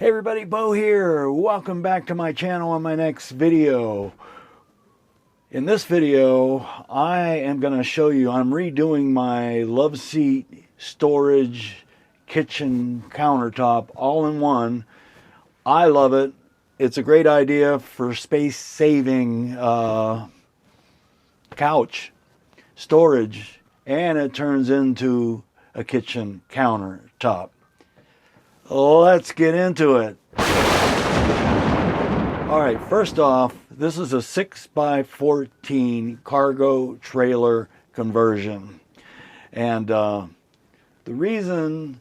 Hey everybody, Bo here. Welcome back to my channel on my next video. In this video, I am going to show you, I'm redoing my loveseat storage kitchen countertop all in one. I love it. It's a great idea for space saving couch storage, and it turns into a kitchen countertop. Let's get into it. All right, first off, this is a 6x14 cargo trailer conversion. And the reason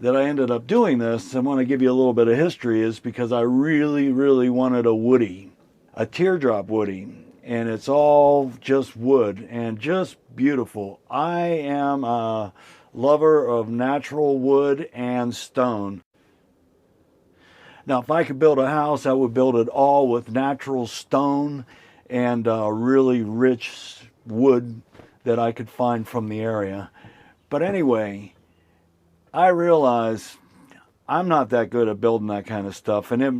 that I ended up doing this, I want to give you a little bit of history, is because I really wanted a woody, a teardrop woody. And it's all just wood and just beautiful. I am a lover of natural wood and stone. Now, if I could build a house, I would build it all with natural stone and really rich wood that I could find from the area. But anyway, I realized I'm not that good at building that kind of stuff, and it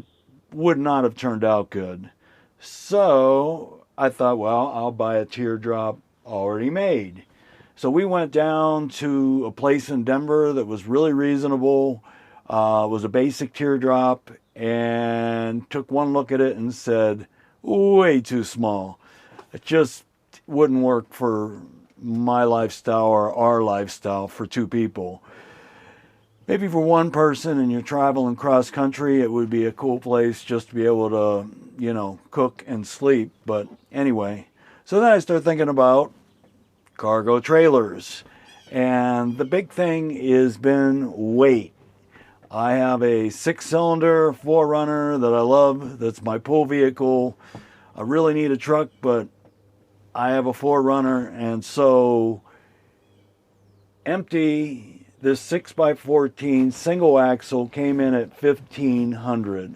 would not have turned out good. So I thought, well, I'll buy a teardrop already made. So we went down to a place in Denver that was really reasonable. It was a basic teardrop, and took one look at it and said, way too small. It just wouldn't work for my lifestyle or our lifestyle for two people. Maybe for one person and you're traveling cross country, it would be a cool place just to be able to, you know, cook and sleep. But anyway, so then I started thinking about cargo trailers. And the big thing has been weight. I have a 6-cylinder 4Runner that I love. That's my pull vehicle. I really need a truck, but I have a 4Runner, and so empty, this 6x14 single axle came in at $1,500.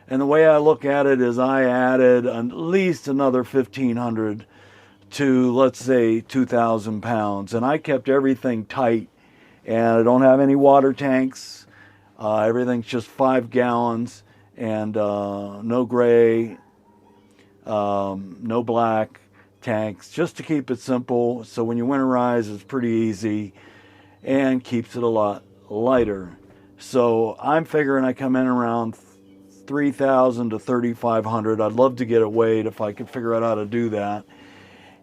And the way I look at it is I added at least another $1,500 to, let's say, 2,000 pounds. And I kept everything tight, and I don't have any water tanks. Everything's just 5 gallons, and no gray, no black tanks, just to keep it simple. So when you winterize, it's pretty easy and keeps it a lot lighter. So I'm figuring I come in around 3,000 to 3,500. I'd love to get it weighed if I could figure out how to do that.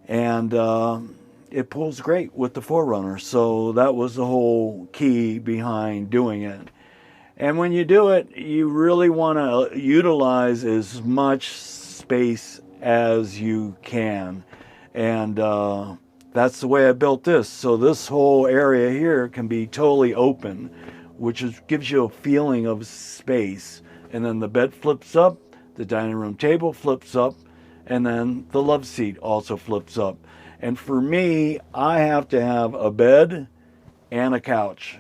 And it pulls great with the 4Runner. So that was the whole key behind doing it. And when you do it, you really want to utilize as much space as you can. And that's the way I built this. So this whole area here can be totally open, which gives you a feeling of space. And then the bed flips up, the dining room table flips up, and then the love seat also flips up. And for me, I have to have a bed and a couch.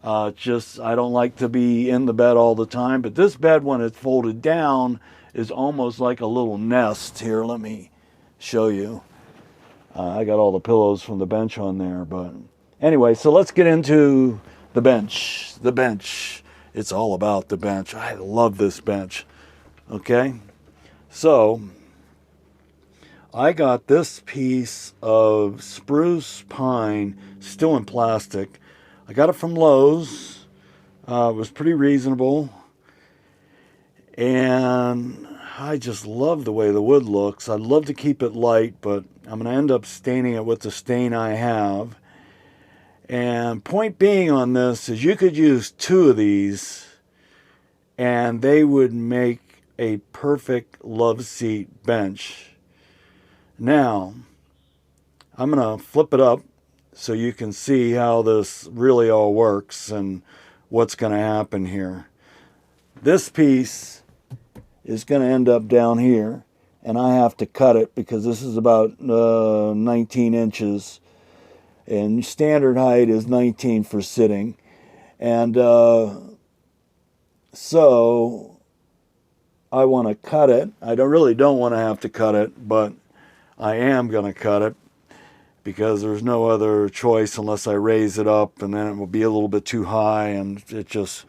I don't like to be in the bed all the time, but this bed, when it's folded down, is almost like a little nest. Here, let me show you. I got all the pillows from the bench on there, but anyway, so let's get into the bench. The bench. It's all about the bench. I love this bench. Okay, so I got this piece of spruce pine, still in plastic. I got it from Lowe's. It was pretty reasonable. And I just love the way the wood looks. I'd love to keep it light, but I'm going to end up staining it with the stain I have. And point being on this is you could use 2 of these and they would make a perfect love seat bench. Now, I'm going to flip it up so you can see how this really all works and what's going to happen here. This piece is going to end up down here, and I have to cut it because this is about 19 inches, and standard height is 19 for sitting. And so I want to cut it. I really don't want to have to cut it, but I am going to cut it, because there's no other choice unless I raise it up, and then it will be a little bit too high, and it just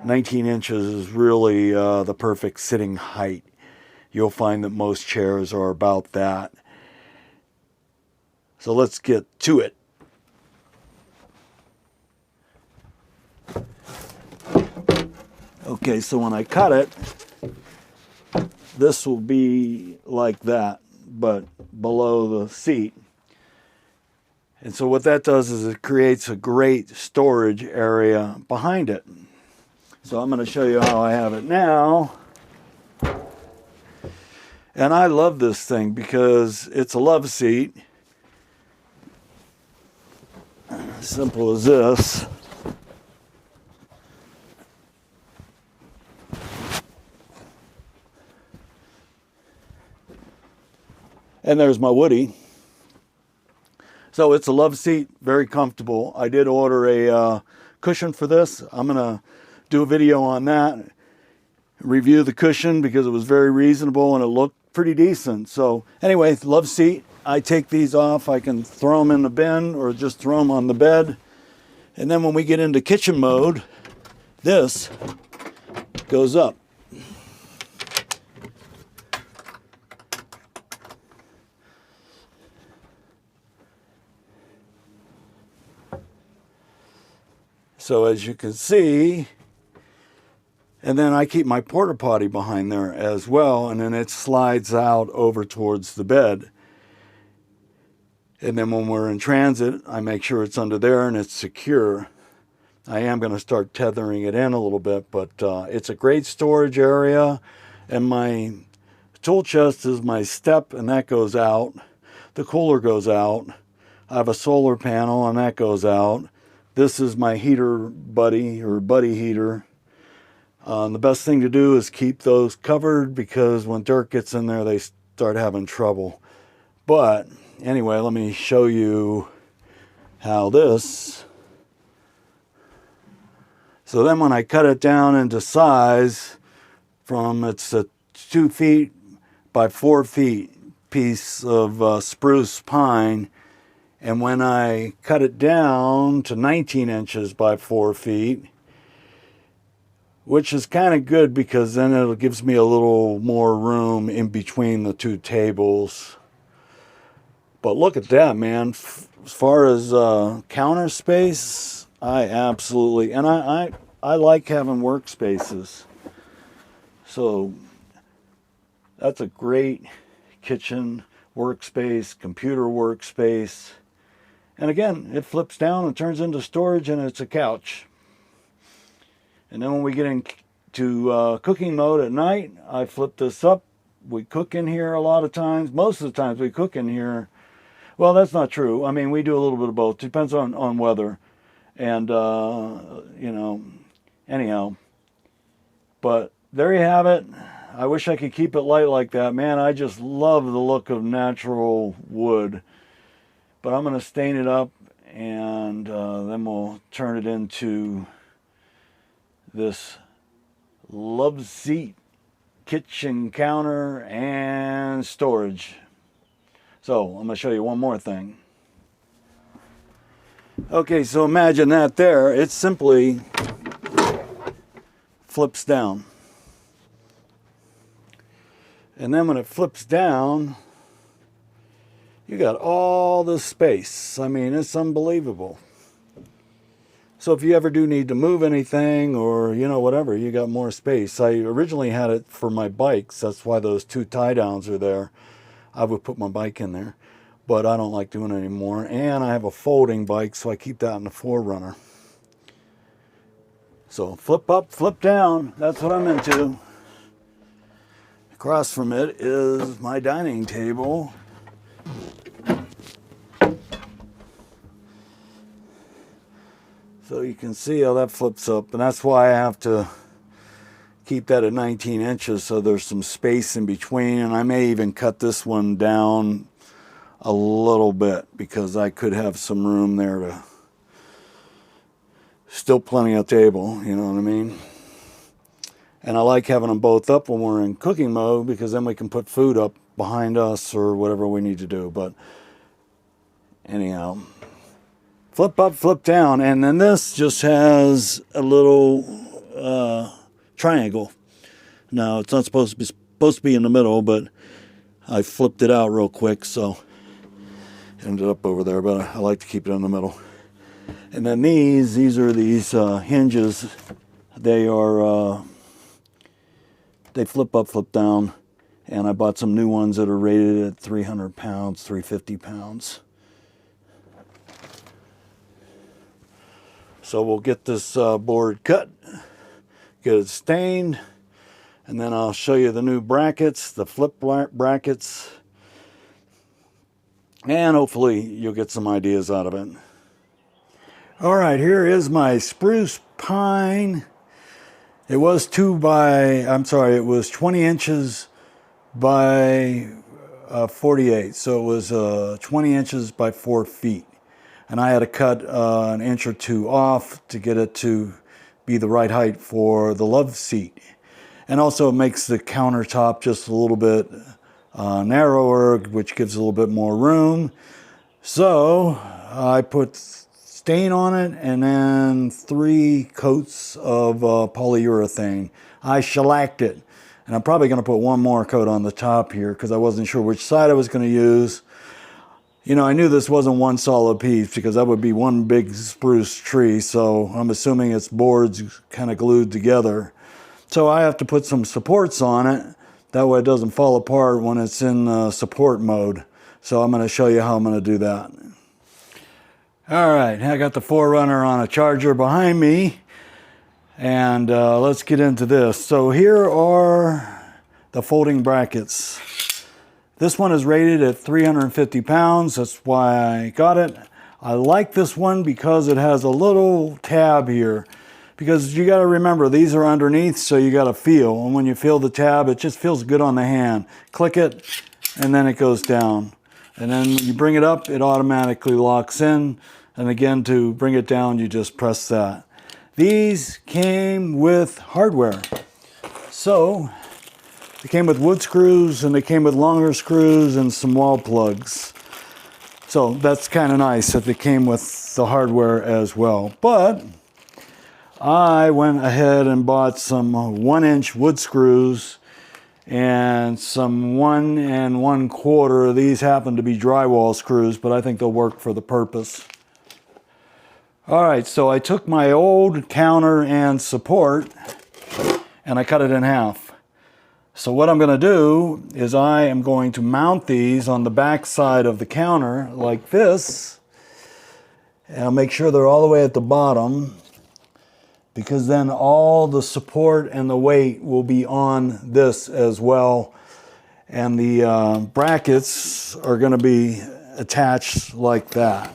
19 inches is really the perfect sitting height. You'll find that most chairs are about that. So let's get to it. Okay, so when I cut it, this will be like that, but below the seat. And so what that does is it creates a great storage area behind it. So I'm going to show you how I have it now. And I love this thing because it's a love seat. Simple as this. And there's my Woody. So it's a love seat, very comfortable. I did order a cushion for this. I'm going to do a video on that, review the cushion because it was very reasonable and it looked pretty decent. So anyway, love seat. I take these off. I can throw them in the bin or just throw them on the bed. And then when we get into kitchen mode, this goes up. So as you can see, and then I keep my porta potty behind there as well, and then it slides out over towards the bed. And then when we're in transit, I make sure it's under there and it's secure. I am going to start tethering it in a little bit, but it's a great storage area. And my tool chest is my step, and that goes out. The cooler goes out. I have a solar panel, and that goes out. This is my heater buddy, or buddy heater. The best thing to do is keep those covered because when dirt gets in there, they start having trouble. But anyway, let me show you how this. So then when I cut it down into size, from it's a 2 feet by 4 feet piece of spruce pine. And when I cut it down to 19 inches by 4 feet, which is kind of good because then it gives me a little more room in between the two tables. But look at that, man. As far as counter space, I absolutely, and I like having workspaces. So that's a great kitchen workspace, computer workspace. And again, it flips down and turns into storage, and it's a couch. And then when we get into cooking mode at night, I flip this up. We cook in here a lot of times. Most of the times we cook in here. Well, that's not true. I mean, we do a little bit of both. Depends on weather. And, you know, anyhow. But there you have it. I wish I could keep it light like that. Man, I just love the look of natural wood. But I'm going to stain it up, and then we'll turn it into this love seat, kitchen counter, and storage. So I'm going to show you one more thing. Okay, so imagine that there. It simply flips down. And then when it flips down, you got all this space. I mean, it's unbelievable. So if you ever do need to move anything or, you know, whatever, you got more space. I originally had it for my bikes. That's why those two tie downs are there. I would put my bike in there, but I don't like doing it anymore. And I have a folding bike, so I keep that in the 4Runner. So flip up, flip down. That's what I'm into. Across from it is my dining table. So you can see how that flips up, and that's why I have to keep that at 19 inches so there's some space in between. And I may even cut this one down a little bit because I could have some room there to still plenty of table, you know what I mean? And I like having them both up when we're in cooking mode because then we can put food up behind us or whatever we need to do. But anyhow, flip up, flip down. And then this just has a little triangle. Now it's not supposed to be in the middle, but I flipped it out real quick, so it ended up over there, but I like to keep it in the middle. And then these are these hinges. They are they flip up, flip down, and I bought some new ones that are rated at 300 pounds, 350 pounds. So we'll get this board cut, get it stained, and then I'll show you the new brackets, the flip brackets, and hopefully you'll get some ideas out of it. All right, here is my spruce pine. It was 20 inches by 48, so it was 20 inches by 4 feet. And I had to cut an inch or two off to get it to be the right height for the love seat. And also it makes the countertop just a little bit narrower, which gives a little bit more room. So I put stain on it and then 3 coats of polyurethane. I shellacked it. And I'm probably going to put one more coat on the top here because I wasn't sure which side I was going to use. You know, I knew this wasn't one solid piece because that would be one big spruce tree, so I'm assuming it's boards kind of glued together. So I have to put some supports on it, that way it doesn't fall apart when it's in support mode. So I'm going to show you how I'm going to do that. Alright, I got the Forerunner on a charger behind me, and let's get into this. So here are the folding brackets. This one is rated at 350 pounds, that's why I got it. I like this one because it has a little tab here. Because you got to remember, these are underneath, so you got to feel. And when you feel the tab, it just feels good on the hand. Click it, and then it goes down. And then when you bring it up, it automatically locks in. And again, to bring it down, you just press that. These came with hardware. So they came with wood screws, and they came with longer screws and some wall plugs. So that's kind of nice that they came with the hardware as well. But I went ahead and bought some 1-inch wood screws and some 1 1/4. These happen to be drywall screws, but I think they'll work for the purpose. All right, so I took my old counter and support and I cut it in half. So what I'm going to do is I am going to mount these on the back side of the counter like this. And I'll make sure they're all the way at the bottom, because then all the support and the weight will be on this as well. And the brackets are going to be attached like that.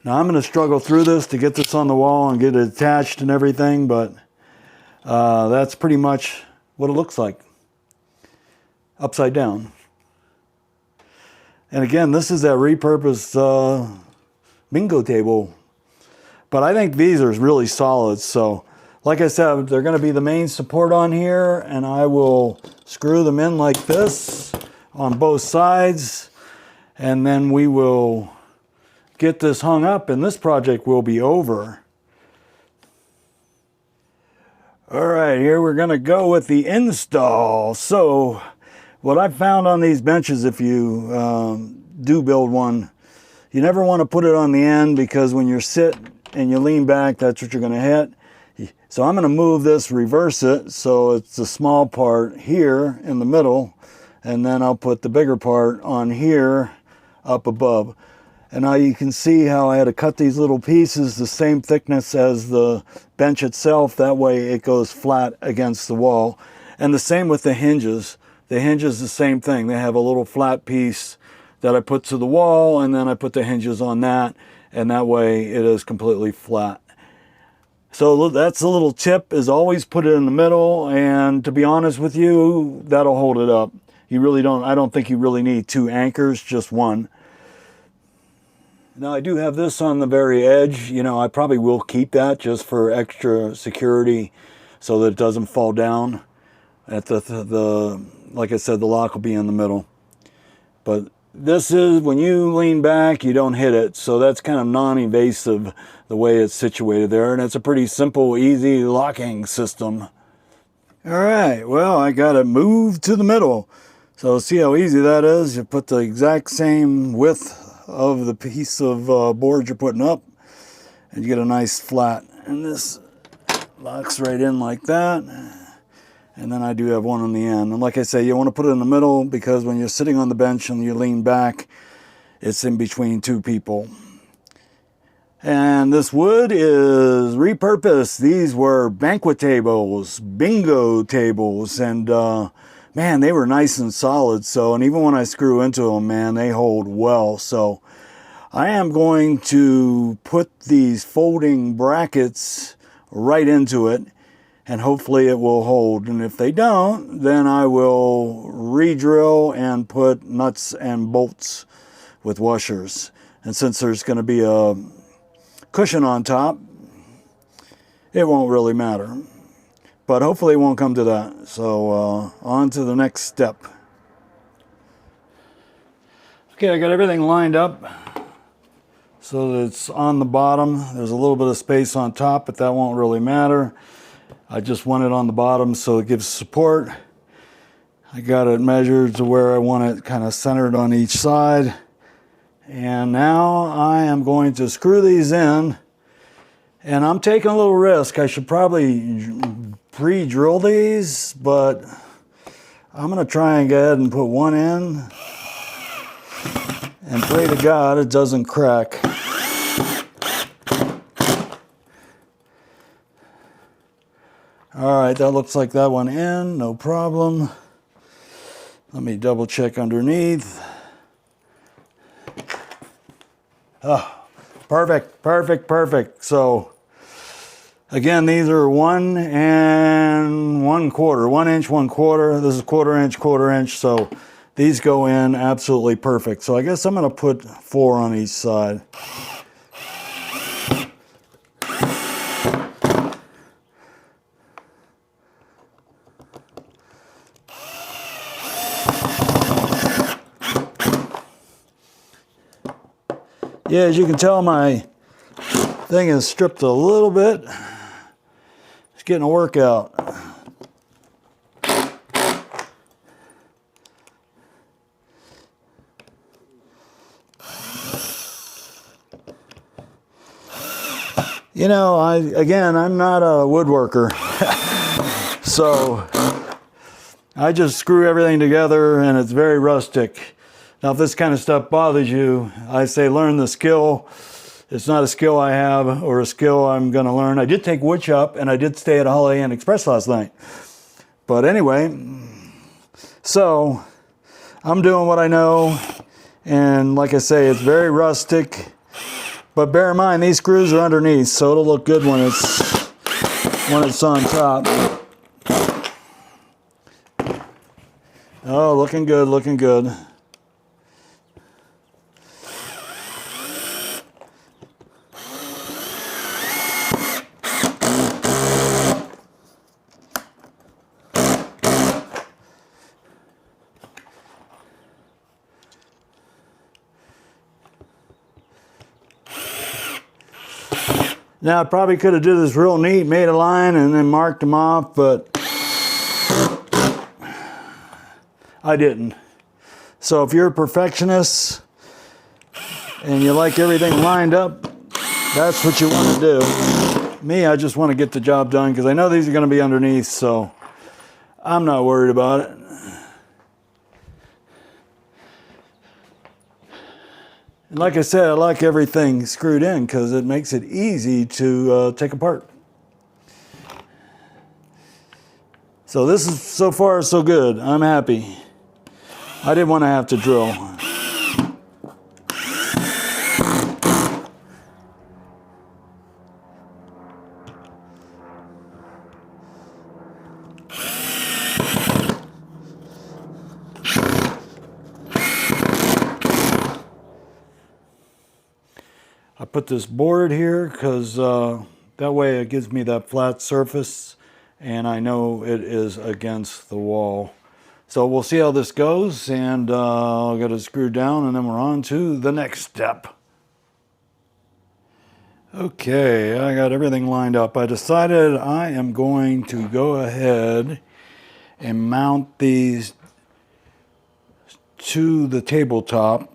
Now I'm going to struggle through this to get this on the wall and get it attached and everything, but that's pretty much what it looks like, upside down. And again, this is that repurposed bingo table. But I think these are really solid. So like I said, they're going to be the main support on here, and I will screw them in like this on both sides, and then we will get this hung up and this project will be over. All right, here we're going to go with the install. So what I've found on these benches, if you do build one, you never want to put it on the end, because when you're sitting and you lean back, that's what you're going to hit. So I'm going to move this, reverse it, so it's the small part here in the middle, and then I'll put the bigger part on here up above. And now you can see how I had to cut these little pieces the same thickness as the bench itself. That way it goes flat against the wall. And the same with the hinges. The hinges, the same thing. They have a little flat piece that I put to the wall, and then I put the hinges on that, and that way it is completely flat. So that's a little tip, is always put it in the middle, and to be honest with you, that'll hold it up. You really don't, I don't think you really need 2 anchors, just one. Now I do have this on the very edge. You know, I probably will keep that just for extra security so that it doesn't fall down. At the like I said, the lock will be in the middle. But this is, when you lean back, you don't hit it. So that's kind of non-invasive the way it's situated there. And it's a pretty simple, easy locking system. All right, well, I got it moved to the middle. So see how easy that is? You put the exact same width of the piece of board you're putting up, and you get a nice flat. And this locks right in like that. And then I do have one on the end. And like I say, you want to put it in the middle because when you're sitting on the bench and you lean back, it's in between two people. And this wood is repurposed. These were banquet tables, bingo tables, and man, they were nice and solid. So, and even when I screw into them, man, they hold well. So I am going to put these folding brackets right into it, and hopefully it will hold. And if they don't, then I will re-drill and put nuts and bolts with washers. And since there's going to be a cushion on top, it won't really matter. But hopefully it won't come to that. So on to the next step. Okay, I got everything lined up so that it's on the bottom. There's a little bit of space on top, but that won't really matter. I just want it on the bottom so it gives support. I got it measured to where I want it kind of centered on each side. And now I am going to screw these in, and I'm taking a little risk. I should probably pre-drill these, but I'm going to try and go ahead and put one in and pray to God it doesn't crack. All right, that looks like that one in, no problem. Let me double check underneath. Oh, perfect, perfect, perfect. So again, these are 1 1/4, 1 inch, 1/4. This is 1/4 inch. So these go in absolutely perfect. So I guess I'm going to put 4 on each side. Yeah, as you can tell, my thing is stripped a little bit. It's getting a workout. You know, I'm not a woodworker. So I just screw everything together and it's very rustic. Now, if this kind of stuff bothers you, I say learn the skill. It's not a skill I have or a skill I'm going to learn. I did take wood shop and I did stay at a Holiday Inn Express last night. But anyway, so I'm doing what I know. And like I say, it's very rustic. But bear in mind, these screws are underneath, so it'll look good when it's on top. Oh, looking good, looking good. Now, I probably could have did this real neat, made a line, and then marked them off, but I didn't. So if you're a perfectionist and you like everything lined up, that's what you want to do. Me, I just want to get the job done because I know these are going to be underneath, so I'm not worried about it. And like I said, I like everything screwed in because it makes it easy to take apart. So this is so far so good. I'm happy. I didn't want to have to drill. I put this board here because that way it gives me that flat surface and I know it is against the wall. So we'll see how this goes, and I'll get it screwed down, and then we're on to the next step. Okay, I got everything lined up. I decided I am going to go ahead and mount these to the tabletop,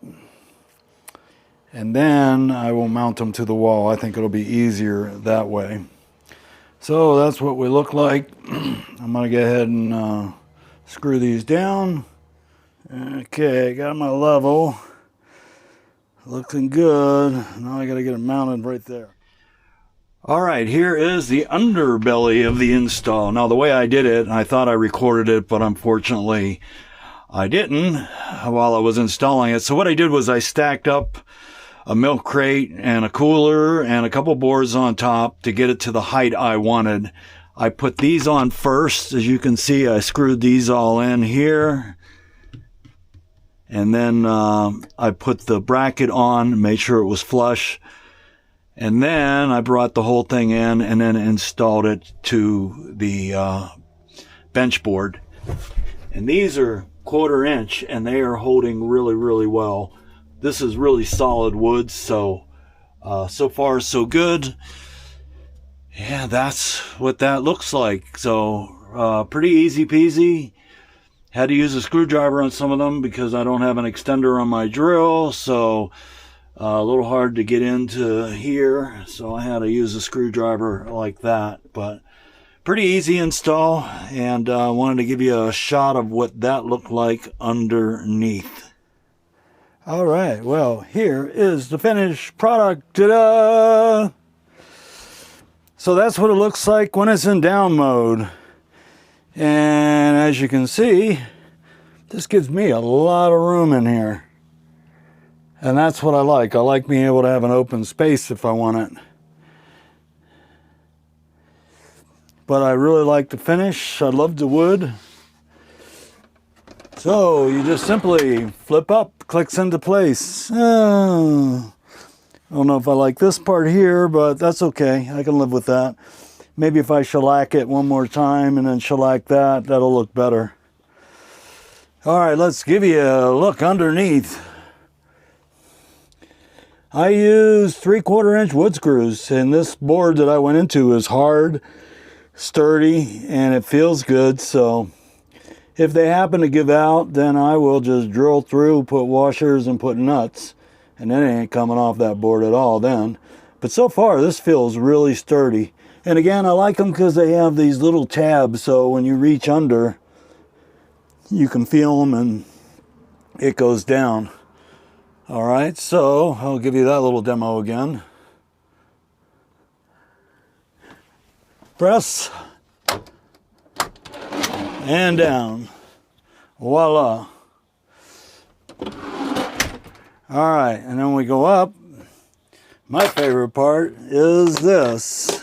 and then I will mount them to the wall. I think it'll be easier that way. So that's what we look like. I'm going to go ahead and screw these down. Okay, got my level. Looking good. Now I got to get it mounted right there. All right, here is the underbelly of the install. Now, the way I did it, I thought I recorded it, but unfortunately I didn't while I was installing it. So what I did was I stacked up a milk crate and a cooler and a couple boards on top to get it to the height I wanted. I put these on first. As you can see, I screwed these all in here. And then I put the bracket on, made sure it was flush. And then I brought the whole thing in and then installed it to the bench board. And these are 1/4 inch and they are holding really, really well. This is really solid wood, so so far so good. Yeah, that's what that looks like. So pretty easy peasy. Had to use a screwdriver on some of them because I don't have an extender on my drill, so a little hard to get into here, so I had to use a screwdriver like that. But pretty easy install, and I wanted to give you a shot of what that looked like underneath. All right, well, here is the finished product. Ta-da! So that's what it looks like when it's in down mode. And as you can see, this gives me a lot of room in here. And that's what I like. I like being able to have an open space if I want it. But I really like the finish. I love the wood. So you just simply flip up, clicks into place. I don't know if I like this part here, but that's okay. I can live with that. Maybe if I shellac it one more time and then shellac that, that'll look better. All right, let's give you a look underneath. I used 3/4 inch wood screws, and this board that I went into is hard, sturdy, and it feels good. So if they happen to give out, then I will just drill through, put washers and put nuts, and then it ain't coming off that board at all then. But so far, this feels really sturdy. And again, I like them because they have these little tabs, so when you reach under, you can feel them and it goes down. All right, so I'll give you that little demo again. Press and down. Voila. All right, and then we go up. My favorite part is this.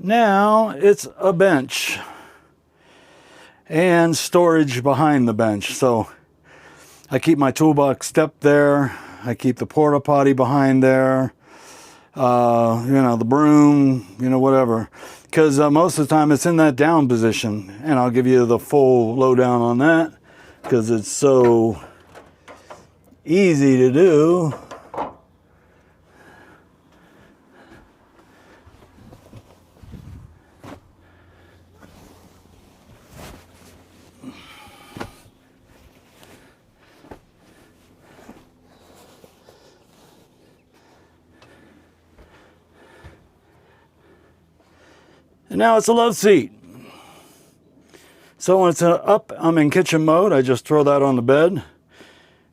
Now it's a bench and storage behind the bench. So I keep my toolbox step there. I keep the porta potty behind there. You know, the broom, you know, whatever. Because most of the time it's in that down position. And I'll give you the full lowdown on that because it's so easy to do. And now it's a love seat. So when it's up, I'm in kitchen mode. I just throw that on the bed.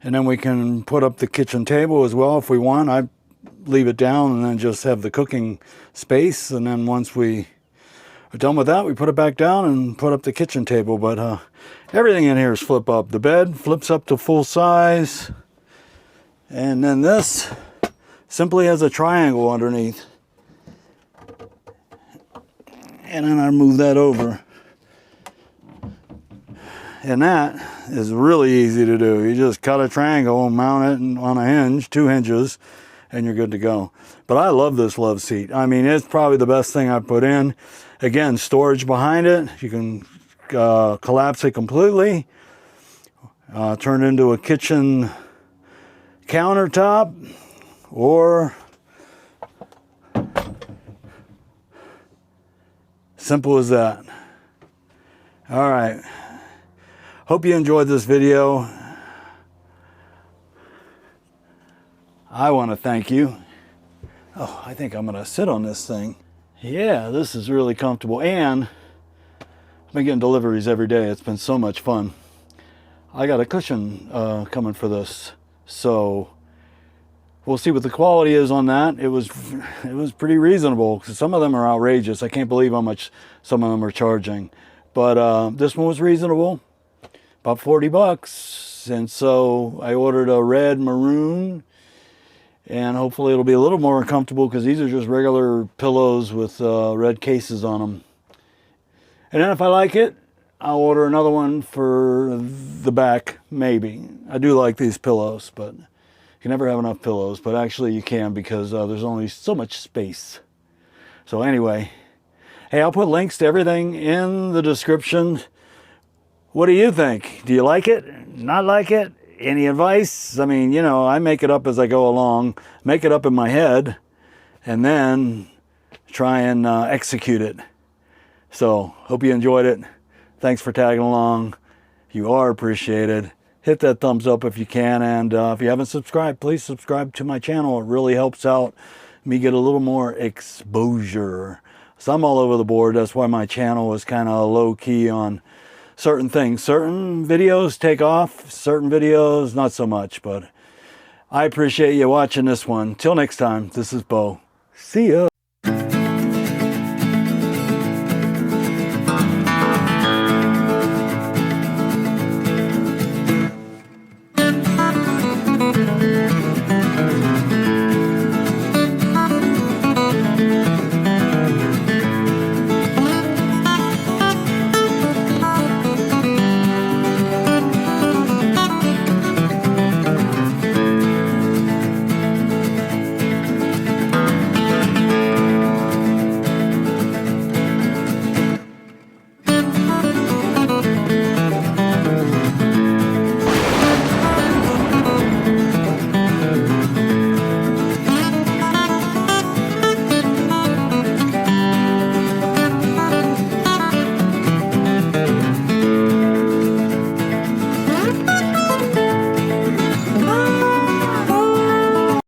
And then we can put up the kitchen table as well if we want. I leave it down and then just have the cooking space. And then once we are done with that, we put it back down and put up the kitchen table. But everything in here is flip up. The bed flips up to full size. And then this simply has a triangle underneath. And then I move that over. And that is really easy to do. You just cut a triangle and mount it on a hinge, 2 hinges, and you're good to go. But I love this love seat. I mean, it's probably the best thing I put in. Again, storage behind it. You can collapse it completely. Turn it into a kitchen countertop, or simple as that. All right. Hope you enjoyed this video. I want to thank you. Oh, I think I'm going to sit on this thing. Yeah, this is really comfortable, and I've been getting deliveries every day. It's been so much fun. I got a cushion coming for this, so we'll see what the quality is on that. It was pretty reasonable, because some of them are outrageous. I can't believe how much some of them are charging. But this one was reasonable, about 40 bucks. And so I ordered a red maroon, and hopefully it'll be a little more comfortable, because these are just regular pillows with red cases on them. And then if I like it, I'll order another one for the back, maybe. I do like these pillows, but you can never have enough pillows. But actually you can, because there's only so much space. So anyway, hey, I'll put links to everything in the description. What do you think? Do you like it? Not like it? Any advice? I mean, you know, I make it up as I go along, make it up in my head, and then try and execute it. So, hope you enjoyed it. Thanks for tagging along. You are appreciated. Hit that thumbs up if you can, and if you haven't subscribed, please subscribe to my channel. It really helps out me get a little more exposure. So I'm all over the board. That's why my channel is kind of low-key on certain things. Certain videos take off, certain videos not so much, but I appreciate you watching this one. Till next time, this is Bo. See ya.